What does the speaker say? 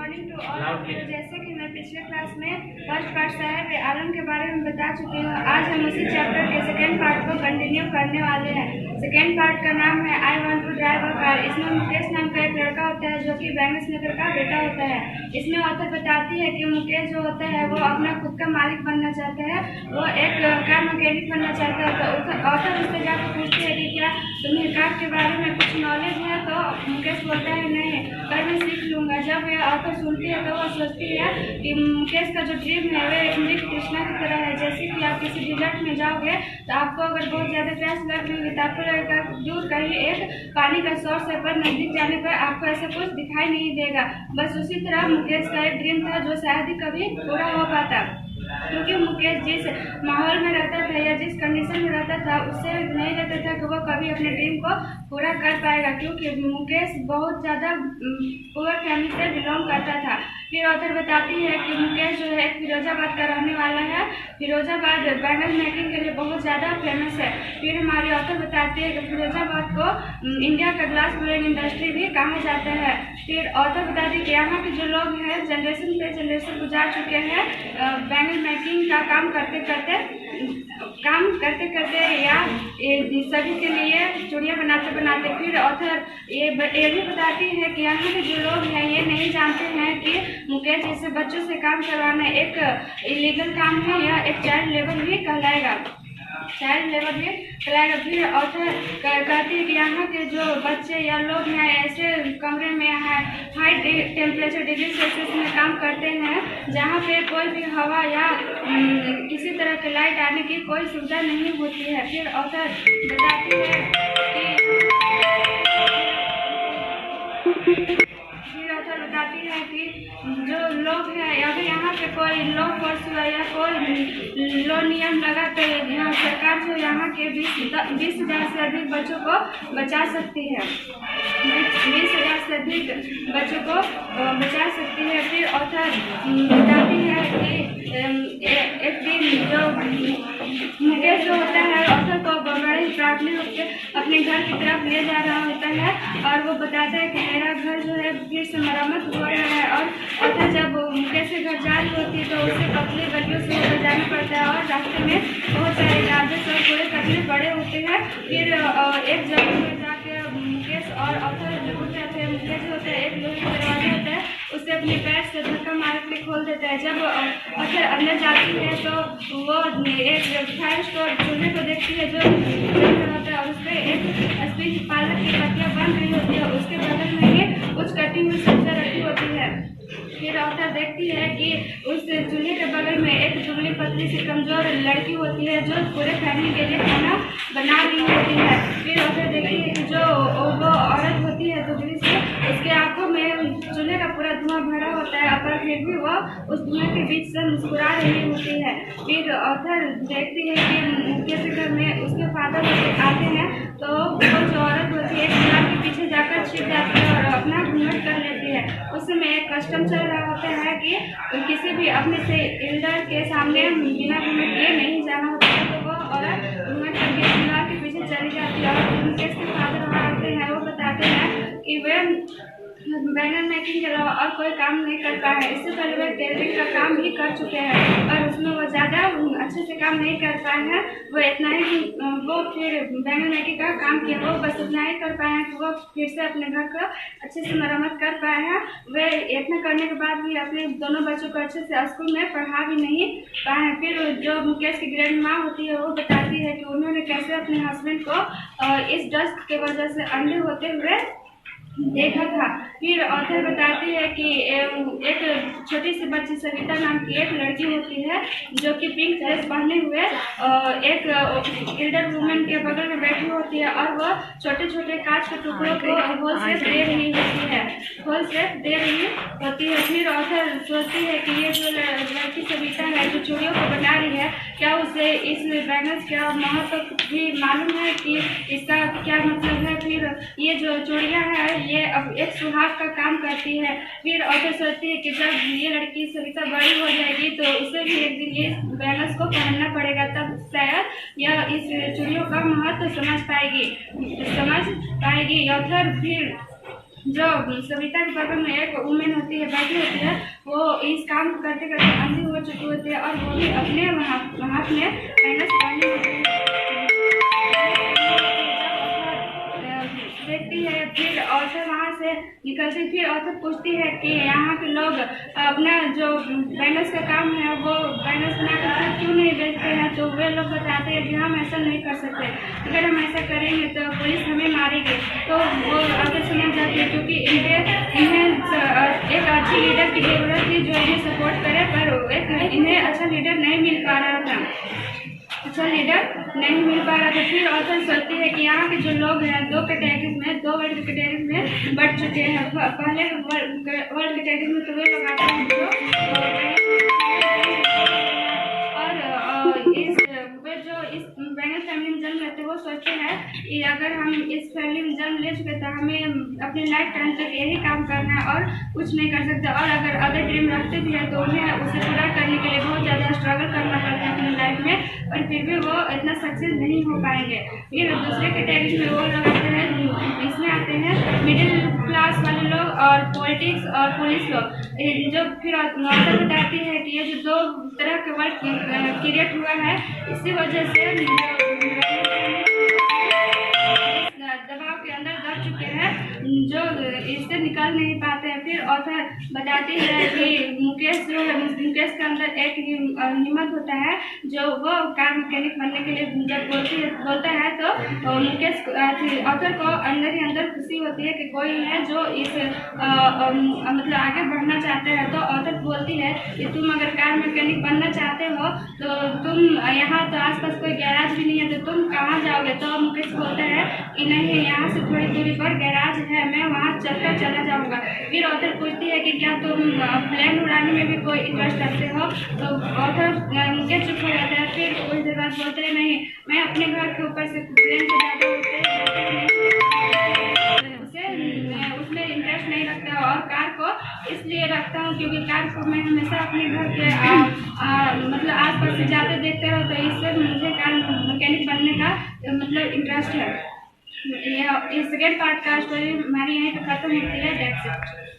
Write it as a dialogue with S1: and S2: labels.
S1: Morning to all of you. जैसे कि मैं पिछले क्लास में फर्स्ट पार्ट साहेब आलम के बारे में बता चुकी हूँ। आज हम उसी चैप्टर के सेकेंड पार्ट को कंटिन्यू करने वाले हैं। सेकेंड पार्ट का नाम है I want to drive a car. इसमें मुकेश नाम का एक लड़का होता है जो कि बैंगस नगर का बेटा होता है। इसमें ऑथर बताती है कि मुकेश जो होता है वो अपना खुद का मालिक बनना चाहता है, वो एक कार मैकेनिक बनना चाहता है। तो ऑथर उससे जाकर पूछती है कि क्या तुम्हें कार के बारे में कुछ नॉलेज है? तो मुकेश बोलता है नहीं, पर मैं सीख लूँगा। जब ये ऑथर सुनती है तो वो सोचती है कि मुकेश का जो ड्रीम है वह श्री कृष्णा की तरह है। जैसे कि आप किसी डिजर्ट में जाओगे तो आपको अगर बहुत ज़्यादा प्यास लग रही है तो आपको लगेगा दूर कहीं एक पानी का सोर्स है, पर नज़दीक जाने पर आपको ऐसा कुछ दिखाई नहीं देगा। बस उसी तरह मुकेश का एक ड्रीम था जो शायद ही कभी पूरा हो पाता, क्योंकि मुकेश जिस माहौल में रहता था या जिस कंडीशन में रहता था उससे नहीं लगता था कि वो कभी अपने ड्रीम को पूरा कर पाएगा, क्योंकि मुकेश बहुत ज़्यादा पुअर फैमिली से बिलोंग करता था। फिर ऑथर बताती है कि मुकेश जो है फिरोजाबाद का रहने वाला है। फिरोजाबाद बैंगल मेकिंग के लिए बहुत ज़्यादा फेमस है। फिर हमारी ऑथर बताती है कि फिरोजाबाद को इंडिया का ग्लास ब्लोइंग इंडस्ट्री भी कहा जाता है। फिर ऑथर बताती है कि यहाँ के जो लोग हैं जनरेशन पे जनरेशन गुजार चुके हैं बैंगल मेकिंग का काम करते करते या सभी के लिए चूड़ियाँ बनाते। फिर ऑथर ये भी बताती है कि यहाँ के जो लोग हैं ये नहीं जानते हैं कि मुकेश जैसे बच्चों से काम करवाना एक इलीगल काम है या एक चाइल्ड लेबर भी कहलाएगा। फिर ऑथर कहती है कि यहाँ के जो बच्चे या लोग हैं ऐसे कमरे में हाई टेम्परेचर डिग्री सेल्सियस में काम करते हैं जहाँ पे कोई भी हवा या किसी तरह की लाइट आने की कोई सुविधा नहीं होती है। फिर ऑथर बताती है कि जो लोग हैं अगर यहाँ पे कोई लॉ फोर्स या कोई लॉ नियम लगा तो यहाँ सरकार जो यहाँ के 20,000 से अधिक बच्चों को बचा सकती है। 20,000 से अधिक बच्चों को बचा सकती है। फिर ऑथर बताती है कि एक दिन जो मुकेश जो होता है ऑथर को बड़े ही प्रार्थना होकर अपने घर की तरफ ले जा रहा होता है और वो बताता है कि मेरा घर जो है फिर से मरम्मत हो रहा है। और ऑथर जब मुकेश के घर जा रही होती है तो उसे पतले गलियों से होकर जाना पड़ता है और रास्ते में बहुत सारे गार्बेज और पूरे कचरे पड़े होते हैं। फिर एक जगह में जाके मुकेश और ऑथर उठ जाते हैं। मुकेश जो होता है एक लोहे का दरवाजा होता है उसे अपने पैर से धक्का मार के खोल देता है। जब ऑथर अंदर जाती है तो वो एक फायर स्टोर चूल्हे को देखती है जो होता है और उस पर एक स्प्रिंग पालक की पत्तियाँ बन रही होती है, उसके बगल में ही कुछ कटी हुई सब्जियाँ रखी होती है। फिर ऑथर देखती है कि उस चूल्हे के बगल में एक दुबली पतली सी कमजोर लड़की होती है जो पूरे फैमिली के लिए खाना बना रही होती है। फिर ऑथर देखती है कि जो वो औरत होती है दुबली से उसके आंखों में चूल्हे का पूरा धुआं भरा होता है पर फिर भी वो उस धुएं के बीच से मुस्कुरा रही होती है। फिर ऑथर देखती है कि मुकेश के घर में उसके फादर आते हैं तो वो जो औरत होती है एक दीवार के पीछे जाकर छिप जाती है और अपना घूंघट कर लेती है। उस समय एक कस्टम चल रहा होता है कि किसी भी अपने से एल्डर के सामने बिना घूंघट किए नहीं जाना होता है, तो वो औरत घूंघट करके दीवार के पीछे चली जाती है। और मुकेश के फादर वहाँ आते हैं, वो बताते हैं कि वे बैंगल मेकिंग के अलावा और कोई काम नहीं कर पाए हैं। इससे पहले वे टेलरिंग का काम भी कर चुके हैं और उसमें वो ज़्यादा अच्छे से काम नहीं कर पाए हैं। वो इतना ही कि वो फिर बैंगल मेकिंग का काम किया, वो बस उतना ही कर पाए हैं कि वो फिर से अपने घर को अच्छे से मरम्मत कर पाए हैं। वे इतना करने के बाद भी अपने दोनों बच्चों को अच्छे से स्कूल में पढ़ा भी नहीं पाए हैं। फिर जो मुकेश की ग्रैंड माँ होती है वो बताती है कि उन्होंने कैसे अपने हस्बैंड को इस डस्ट की वजह से अंधे होते हुए देखा था। फिर ऑथर बताती है कि एक छोटी सी बच्ची सविता नाम की एक लड़की होती है जो कि पिंक ड्रेस पहने हुए एक एल्डर वुमेन के बगल में बैठी होती है और वो छोटे छोटे कांच के टुकड़ों को होल शेप दे रही होती है। फिर ऑथर सोचती है कि ये जो लड़की सविता है जो चूड़ियों को बना रही है क्या उसे इस बैंगल्स का महत्व भी मालूम है कि इसका क्या मतलब है। फिर ये जो चूड़ियाँ हैं ये अब एक सुहाग का काम करती है। फिर ऑथर सोचती है कि जब ये लड़की सविता बड़ी हो जाएगी तो उसे भी एक दिन ये बैंगल्स को पहनना पड़ेगा, तब शायद यह इस चूड़ियों का महत्व समझ पाएगी। ऑथर फिर जो सविता के बगल में एक वुमेन होती है, बैठी होती है, वो इस काम को करते करते अंधी हो चुकी होती है और वो भी अपने हाथ में माइनस पहनी होती है। देखती है, फिर औरतें वहाँ से निकलती, फिर औरत पूछती है कि यहाँ के लोग अपना जो बैनर्स का काम है वो बैनर्स बना कर क्यों नहीं बेचते हैं। तो वे लोग बताते हैं कि हम ऐसा नहीं कर सकते, अगर हम ऐसा करेंगे तो पुलिस हमें मारेगी। तो वो औरत समझ जाती है, क्योंकि इन्हें एक अच्छी लीडर की जरूरत थी जो इन्हें सपोर्ट करे, पर इन्हें अच्छा लीडर नहीं मिल पा रहा था, अच्छा लीडर नहीं मिल पा रहा था। फिर औरत सोचती है कि यहाँ के जो लोग हैं दो वर्ल्ड कैटेगरीज में बढ़ चुके हैं। पहले वर्ल्ड कैटेगरी में तो वे लोग आते हैं जो इस बैंगल फैमिली में जन्म लेते हैं, वो सोचते हैं कि अगर हम इस फैमिली में जन्म ले चुके तो हमें अपने लाइफ टाइम तक यही काम करना है और कुछ नहीं कर सकते। और अगर अदर ड्रीम रखते भी हैं तो उन्हें उसे पूरा करने के लिए बहुत ज़्यादा स्ट्रगल करना पड़ता है अपनी लाइफ में, और फिर भी वो इतना सक्सेस नहीं हो पाएंगे। फिर दूसरे कैटेगरी में वो लोग आते हैं, इसमें आते हैं मिडिल क्लास वाले लोग और पॉलिटिक्स और पुलिस लोग। जो फिर औरत बताती है कि ये जो दो तरह के वर्ड क्रिएट हुआ है, इसी वजह से दबाव के अंदर दब चुके हैं, जो इससे निकल नहीं पाते हैं। फिर ऑथर बताती है कि मुकेश जो है, मुकेश के अंदर एक हिम्मत होता है, जो वो कार मैकेनिक बनने के लिए जब बोलता है तो मुकेश ऑथर को अंदर ही अंदर खुशी होती है कि कोई है जो इस मतलब आगे बढ़ना चाहते हैं। तो ऑथर बोलती है कि तुम अगर कार मैकेनिक बनना चाहते हो तो तुम यहाँ तो आसपास कोई गैराज भी नहीं है, तो तुम कहाँ जाओगे। तो मुकेश बोलता है कि नहीं, यहाँ से थोड़ी दूरी पर गैराज है, मैं वहाँ चलकर चला जाऊँगा। फिर ऑथर पूछती है कि क्या तुम प्लेन उड़ाने में भी कोई इंटरेस्ट रखते हो। तो ऑथर मुकेश चुप हो जाता है। फिर कुछ देर बाद बोलते हैं नहीं, मैं अपने घर के ऊपर से प्लेन से ज़्यादा उसमें इंटरेस्ट नहीं रखता, और कार को इसलिए रखता हूँ क्योंकि कार को मैं हमेशा अपने घर के मतलब आसपास से जाते देखते रहो, तो इससे मुझे कार मैकेनिक बनने का मतलब इंटरेस्ट है। ये सेकेंड पार्ट का स्टोरी हमारी यहीं पे खत्म होती है। That's it.